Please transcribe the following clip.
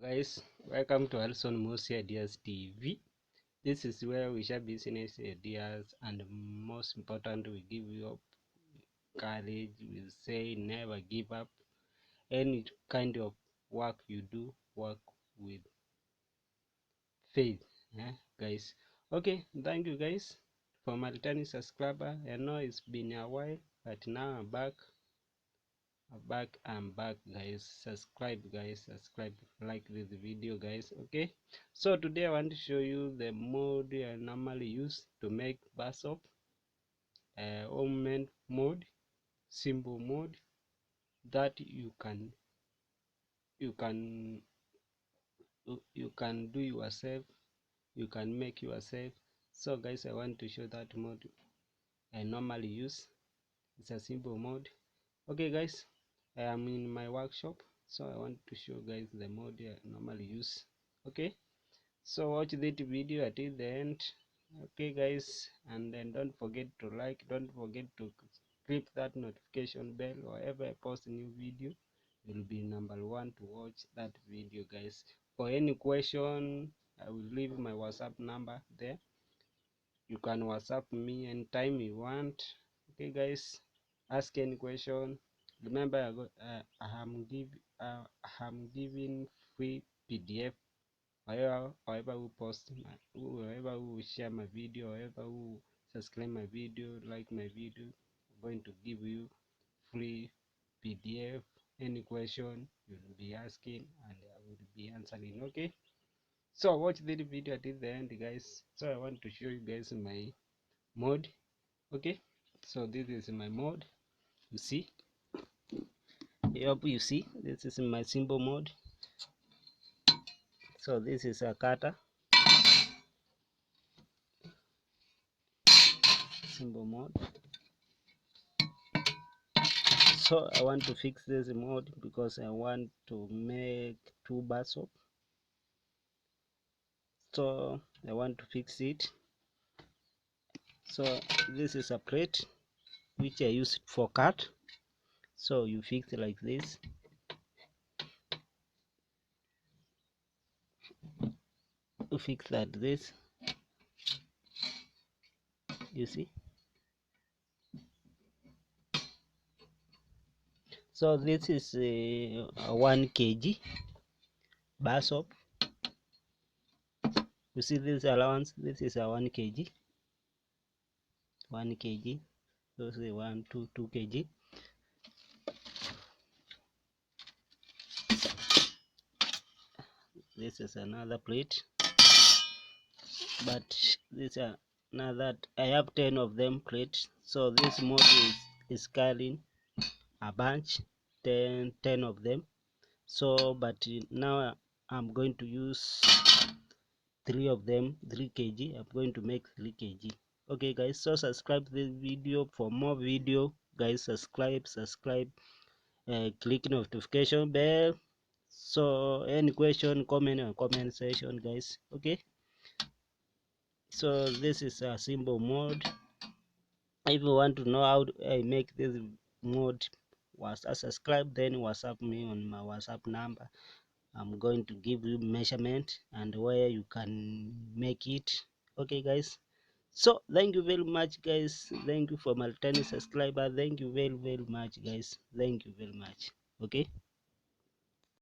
Guys, welcome to Alson Mosi Ideas TV. This is where we share business ideas and most important, we give you up courage. We say never give up. Any kind of work you do, work with faith. Guys. Okay, thank you guys for my returning subscriber. I know it's been a while, but now I'm back. I'm back guys. Subscribe guys, subscribe, like this video guys. Okay, so today I want to show you the mode I normally use to make bar soap. Homemade mode, simple mode that you can you can do yourself, you can make yourself. So guys, I want to show that mode I normally use. It's a simple mode. Okay guys, I am in my workshop, so I want to show guys the mode I normally use. Okay, so watch that video until the end. Okay guys, and then don't forget to like, don't forget to click that notification bell. Whenever I post a new video, you'll be #1 to watch that video guys. For any question, I will leave my WhatsApp number there. You can WhatsApp me anytime you want. Okay guys, ask any question. Remember, I'm giving free PDF. Whoever who post whoever who share my video, whoever who subscribe my video, like my video, I'm going to give you free PDF. Any question you will be asking and I will be answering. Okay, so watch the video till the end guys. So I want to show you guys my mode. Okay, so this is my mode. You see, yep, you see, this is my simple mode. So this is a cutter, simple mode. So I want to fix this mode because I want to make 2 bar soap. So I want to fix it. So this is a plate which I use for cut. So you fix it like this. You fix like this. You see. So this is a 1 kg bar soap. You see this allowance. This is a 1 kg. 1 kg. So say 1 2 2 kg. This is another plate, but this another. I have 10 of them plates. So this model is carrying a bunch, 10 of them. So but now I'm going to use 3 of them, 3 kg. I'm going to make 3 kg. Okay guys, so subscribe this video for more video guys. Subscribe, click notification bell. So any question, comment on comment section guys. Okay, so this is a simple mode. If you want to know how I make this mode, subscribe, then WhatsApp me on my WhatsApp number. I'm going to give you measurement and where you can make it. Okay guys, so thank you very much guys. Thank you for my returning subscriber. Thank you very much guys. Thank you very much. Okay.